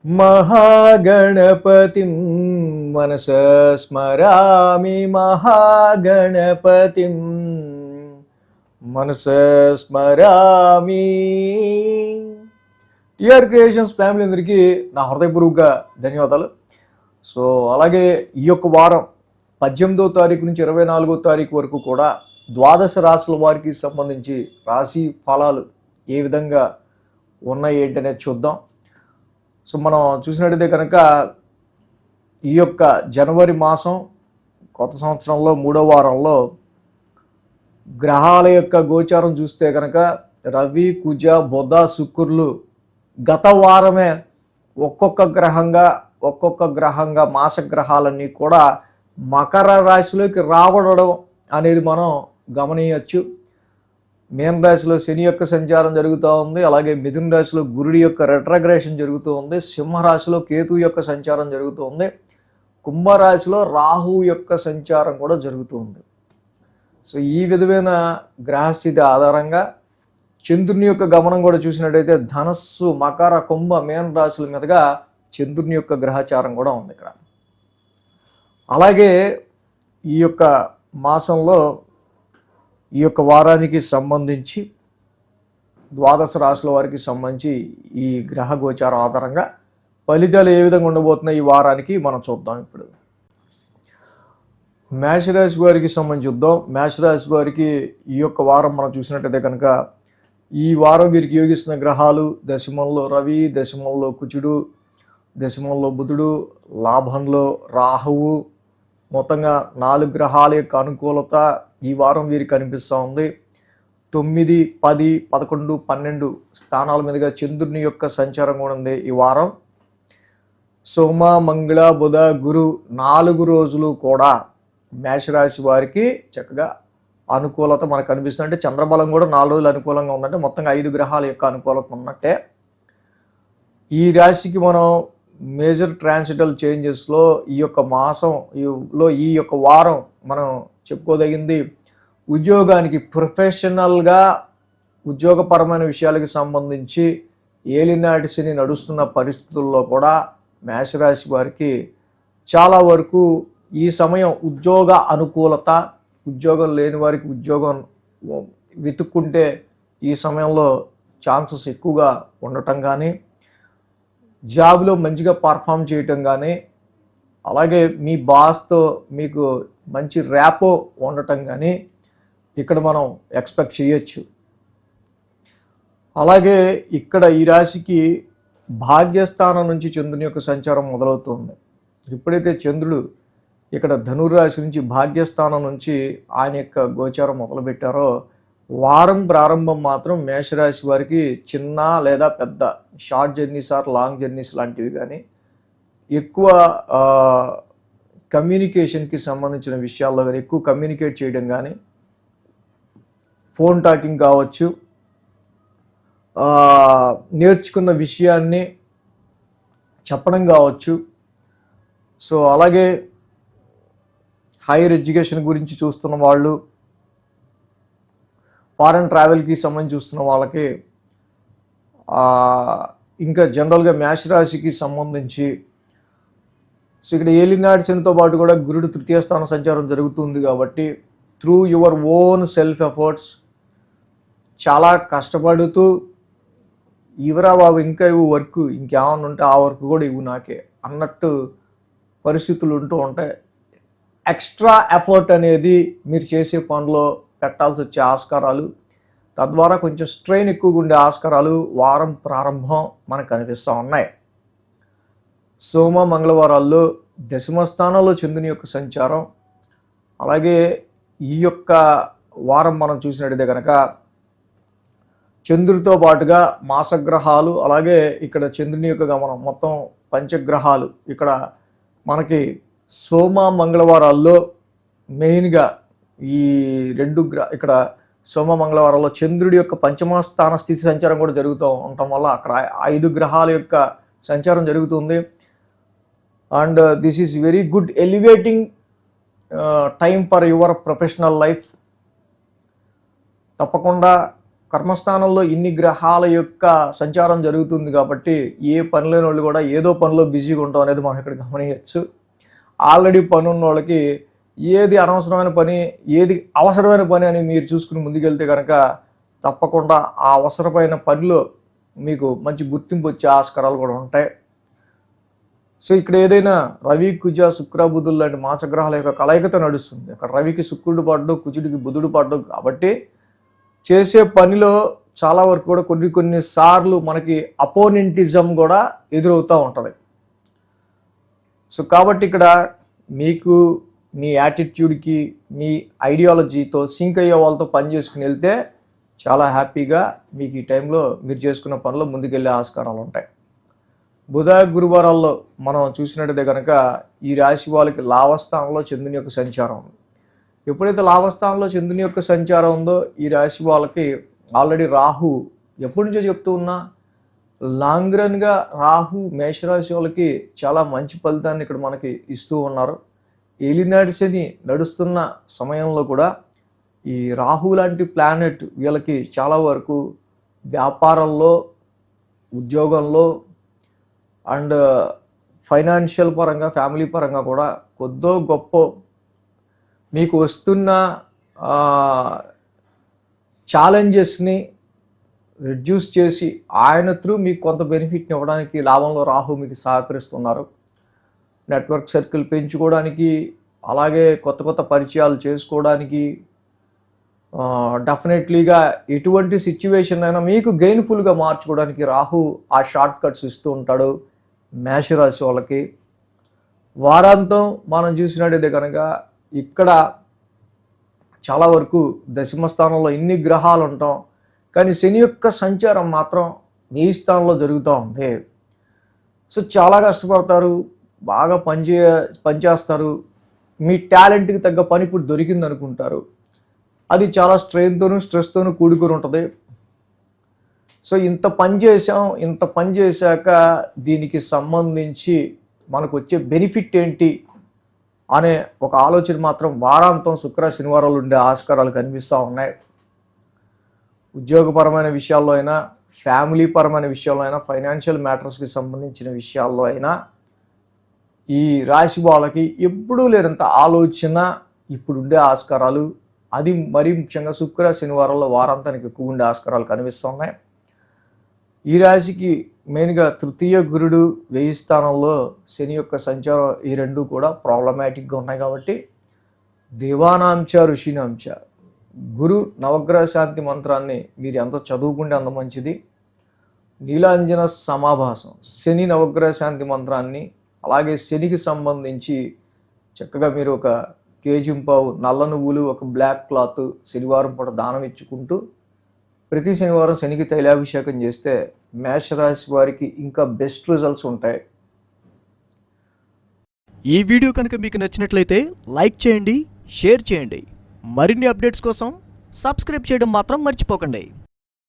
మహాగణపతిం మనస స్మరామి మహాగణపతిం మనస స్మరామి. టిఆర్ క్రియేషన్స్ ఫ్యామిలీ అందరికీ నా హృదయపూర్వక ధన్యవాదాలు. సో అలాగే ఈ యొక్క వారం 18వ తారీఖు నుంచి 24వ తారీఖు వరకు కూడా ద్వాదశ రాశుల వారికి సంబంధించి రాశి ఫలాలు ఏ విధంగా ఉన్నాయి ఏంటనేది చూద్దాం. సో మనం చూసినట్టయితే కనుక ఈ యొక్క జనవరి మాసం కొత్త సంవత్సరంలో 3వ వారంలో గ్రహాల యొక్క గోచారం చూస్తే కనుక రవి, కుజ, బుధ, శుక్రులు గత వారమే ఒక్కొక్క గ్రహంగా మాస గ్రహాలన్నీ కూడా మకర రాశిలోకి రావడం అనేది మనం గమనించవచ్చు. మీన రాశిలో శని యొక్క సంచారం జరుగుతూ ఉంది. అలాగే మిథున రాశిలో గురుడి యొక్క రెట్రగ్రేషన్ జరుగుతూ ఉంది. సింహరాశిలో కేతు యొక్క సంచారం జరుగుతూ ఉంది. కుంభరాశిలో రాహు యొక్క సంచారం కూడా జరుగుతూ ఉంది. సో ఈ విధమైన గ్రహస్థితి ఆధారంగా చంద్రుని యొక్క గమనం కూడా చూసినట్టయితే ధనస్సు, మకర, కుంభ, మీన రాశుల మీదుగా చంద్రుని యొక్క గ్రహచారం కూడా ఉంది ఇక్కడ. అలాగే ఈ యొక్క మాసంలో ఈ యొక్క వారానికి సంబంధించి ద్వాదశ రాశుల వారికి సంబంధించి ఈ గ్రహ గోచారం ఆధారంగా ఫలితాలు ఏ విధంగా ఉండబోతున్నాయి ఈ వారానికి మనం చూద్దాం. ఇప్పుడు మేషరాశి వారికి సంబంధించి చూద్దాం. మేషరాశి వారికి ఈ యొక్క వారం మనం చూసినట్టయితే కనుక ఈ వారం వీరికి యోగిస్తున్న గ్రహాలు దశమంలో రవి, దశమంలో కుజుడు, దశమంలో బుధుడు, లాభంలో రాహువు, మొత్తంగా 4 గ్రహాల యొక్క అనుకూలత ఈ వారం వీరికి కనిపిస్తూ ఉంది. 9, 10, 11, 12 స్థానాల మీదుగా చంద్రుని యొక్క సంచారం కూడా ఉంది ఈ వారం. సోమ, మంగళ, బుధ, గురు 4 రోజులు కూడా మేషరాశి వారికి చక్కగా అనుకూలత మనకు కనిపిస్తుంది. అంటే చంద్రబలం కూడా 4 రోజులు అనుకూలంగా ఉందంటే మొత్తంగా 5 గ్రహాల యొక్క అనుకూలత ఉన్నట్టే. ఈ రాశికి మనం మేజర్ ట్రాన్సిటల్ చేంజెస్లో ఈ యొక్క మాసంలో ఈ యొక్క వారం మనం చెప్పుకోదగింది ఉద్యోగానికి ప్రొఫెషనల్గా ఉద్యోగపరమైన విషయాలకు సంబంధించి ఏలినాటి శని నడుస్తున్న పరిస్థితుల్లో కూడా మేషరాశి వారికి చాలా వరకు ఈ సమయం ఉద్యోగ అనుకూలత, ఉద్యోగం లేని వారికి ఉద్యోగం వెతుక్కుంటే ఈ సమయంలో ఛాన్సెస్ ఎక్కువగా ఉండటం కానీ, జాబ్లో మంచిగా పర్ఫామ్ చేయటం కానీ, అలాగే మీ బాస్తో మీకు మంచి ర్యాపో ఉండటం కానీ ఇక్కడ మనం ఎక్స్పెక్ట్ చేయొచ్చు. అలాగే ఇక్కడ ఈ రాశికి భాగ్యస్థానం నుంచి చంద్రుని యొక్క సంచారం మొదలవుతుంది. ఎప్పుడైతే చంద్రుడు ఇక్కడ ధనుర్రాశి నుంచి భాగ్యస్థానం నుంచి ఆయన యొక్క గోచారం మొదలుపెట్టారో వారం ప్రారంభం మాత్రం మేషరాశి వారికి చిన్న లేదా పెద్ద short journeys or long journeys లాంటివి కానీ, ఎక్కువ కమ్యూనికేషన్కి సంబంధించిన విషయాల్లో కానీ, ఎక్కువ కమ్యూనికేట్ చేయడం కానీ, ఫోన్ టాకింగ్ కావచ్చు, నేర్చుకున్న విషయాన్ని చెప్పడం కావచ్చు. సో అలాగే హైయర్ ఎడ్యుకేషన్ గురించి చూస్తున్న వాళ్ళు, ఫారెన్ ట్రావెల్కి సంబంధించి చూస్తున్న వాళ్ళకి, ఇంకా జనరల్గా మేషరాశికి సంబంధించి సో ఇక్కడ ఏలినాటి శనితో పాటు కూడా గురుడు 3వ స్థాన సంచారం జరుగుతుంది కాబట్టి through your own self efforts చాలా కష్టపడుతూ ఇవరా బాబు ఇంకా ఇవ్వు వర్క్, ఇంకేమన్నా ఉంటే ఆ వర్క్ కూడా ఇవ్వు నాకే అన్నట్టు పరిస్థితులు ఉంటూ ఉంటాయి. ఎక్స్ట్రా ఎఫర్ట్ అనేది మీరు చేసే పనిలో పెట్టాల్సి వచ్చే ఆస్కారాలు, తద్వారా కొంచెం స్ట్రెయిన్ ఎక్కువగా ఉండే ఆస్కారాలు వారం ప్రారంభం మనకు కనిపిస్తూ ఉన్నాయి. సోమ, మంగళవారాల్లో దశమ స్థానంలో చంద్రుని యొక్క సంచారం. అలాగే ఈ యొక్క వారం మనం చూసినట్టయితే కనుక చంద్రుడితో పాటుగా మాసగ్రహాలు, అలాగే ఇక్కడ చంద్రుని యొక్క గమనం, మొత్తం పంచగ్రహాలు ఇక్కడ మనకి సోమ, మంగళవారాల్లో మెయిన్గా ఈ 2 ఇక్కడ సోమ, మంగళవారాల్లో చంద్రుడి యొక్క పంచమ స్థాన స్థితి సంచారం కూడా జరుగుతూ ఉండటం వల్ల అక్కడ 5 గ్రహాల యొక్క సంచారం జరుగుతుంది. And this is very good elevating time for your professional life. తప్పకుండా కర్మస్థానంలో ఇన్ని గ్రహాల యొక్క సంచారం జరుగుతుంది కాబట్టి ఏ పని లేని వాళ్ళు కూడా ఏదో పనిలో బిజీగా ఉంటాం అనేది మనం ఇక్కడ గమనించవచ్చు. ఆల్రెడీ పని ఉన్న వాళ్ళకి ఏది అనవసరమైన పని, ఏది అవసరమైన పని అని మీరు చూసుకుని ముందుకెళ్తే కనుక తప్పకుండా ఆ అవసరమైన పనిలో మీకు మంచి గుర్తింపు వచ్చే ఆస్కారాలు కూడా ఉంటాయి. సో ఇక్కడ ఏదైనా రవి, కుజ, శుక్ర, బుధులు లాంటి మాసగ్రహాల యొక్క కలయికతో నడుస్తుంది. అక్కడ రవికి శుక్రుడు పడ్డు, కుజుడికి బుధుడు పడ్డు కాబట్టి చేసే పనిలో చాలా వరకు కూడా కొన్ని సార్లు మనకి అపోనెంటిజం కూడా ఎదురవుతూ ఉంటుంది. సో కాబట్టి ఇక్కడ మీకు మీ యాటిట్యూడ్కి, మీ ఐడియాలజీతో సింక్ అయ్యే వాళ్ళతో పని చేసుకుని వెళ్తే చాలా హ్యాపీగా మీకు ఈ టైంలో మీరు చేసుకున్న పనిలో ముందుకెళ్ళే ఆస్కారాలు ఉంటాయి. బుధ, గురువారాల్లో మనం చూసినట్టయితే కనుక ఈ రాశి వాళ్ళకి లాభస్థానంలో చంద్రుని యొక్క సంచారం ఉంది. ఎప్పుడైతే లాభస్థానంలో చంద్రుని యొక్క సంచారం ఉందో ఈ రాశి వాళ్ళకి ఆల్రెడీ రాహు ఎప్పటి నుంచో చెప్తూ ఉన్నా లాంగ్ రన్గా రాహు మేషరాశి వాళ్ళకి చాలా మంచి ఫలితాన్ని ఇక్కడ మనకి ఇస్తూ ఉన్నారు. ఏలినాటి శని నడుస్తున్న సమయంలో కూడా ఈ రాహు లాంటి ప్లానెట్ వీళ్ళకి చాలా వరకు వ్యాపారంలో, ఉద్యోగంలో అండ్ ఫైనాన్షియల్ పరంగా, ఫ్యామిలీ పరంగా కూడా కొద్దో గొప్ప మీకు వస్తున్న ఛాలెంజెస్ని రిడ్యూస్ చేసి ఆయన త్రూ మీకు కొంత బెనిఫిట్ని ఇవ్వడానికి లాభంలో రాహు మీకు సహకరిస్తున్నారు. నెట్వర్క్ సర్కిల్ పెంచుకోవడానికి, అలాగే కొత్త పరిచయాలు చేసుకోవడానికి, డెఫినెట్లీగా ఎటువంటి సిచ్యువేషన్ అయినా మీకు గెయిన్ఫుల్గా మార్చుకోవడానికి రాహు ఆ షార్ట్ కట్స్ ఇస్తూ ఉంటాడు మేషరాశి వాళ్ళకి. వారాంతం మనం చూసినట్టయితే కనుక ఇక్కడ చాలా వరకు దశమ స్థానంలో ఇన్ని గ్రహాలు ఉంటాం, కానీ శని యొక్క సంచారం మాత్రం మీ స్థానంలో జరుగుతూ ఉంది. సో చాలా కష్టపడతారు, బాగా పనిచేస్తారు, మీ టాలెంట్కి తగ్గ పని ఇప్పుడు దొరికింది అనుకుంటారు. అది చాలా స్ట్రెయిన్తోనూ, స్ట్రెస్తోనూ కూడుకొని ఉంటుంది. సో ఇంత పని చేశాక దీనికి సంబంధించి మనకు వచ్చే బెనిఫిట్ ఏంటి అనే ఒక ఆలోచన మాత్రం వారాంతం శుక్ర, శనివారాలు ఉండే ఆస్కారాలు కనిపిస్తూ ఉన్నాయి. ఉద్యోగపరమైన విషయాల్లో అయినా, ఫ్యామిలీ పరమైన విషయాల్లో అయినా, ఫైనాన్షియల్ మ్యాటర్స్కి సంబంధించిన విషయాల్లో అయినా ఈ రాశి వాళ్ళకి ఎప్పుడూ లేనంత ఆలోచన ఇప్పుడు ఉండే ఆస్కారాలు, అది మరీ ముఖ్యంగా శుక్ర, శనివారాల్లో వారాంతానికి ఎక్కువ ఉండే ఆస్కారాలు కనిపిస్తూ ఉన్నాయి. ఈ రాశికి మెయిన్గా తృతీయ గురుడు, 1000 స్థానంలో శని యొక్క సంచారం, ఈ రెండు కూడా ప్రాబ్లమాటిక్గా ఉన్నాయి. కాబట్టి దేవానాంచ ఋషినాంచ, గురు నవగ్రహ శాంతి మంత్రాన్ని మీరు ఎంత చదువుకుంటే అంత మంచిది. నీలాంజన సమాభాసం, శని నవగ్రహ శాంతి మంత్రాన్ని, అలాగే శనికి సంబంధించి చక్కగా మీరు ఒక కేజింపావు నల్ల నువ్వులు, ఒక బ్లాక్ క్లాత్ శనివారం పూట దానం ఇచ్చుకుంటూ ప్రతి శనివారం శనికి తైలాభిషేకం చేస్తే మేషరాశి వారికి ఇంకా బెస్ట్ రిజల్ట్స్ ఉంటాయి. ఈ వీడియో కనుక మీకు నచ్చినట్లయితే లైక్ చేయండి, షేర్ చేయండి. మరిన్ని అప్డేట్స్ కోసం సబ్స్క్రైబ్ చేయడం మాత్రం మర్చిపోకండి.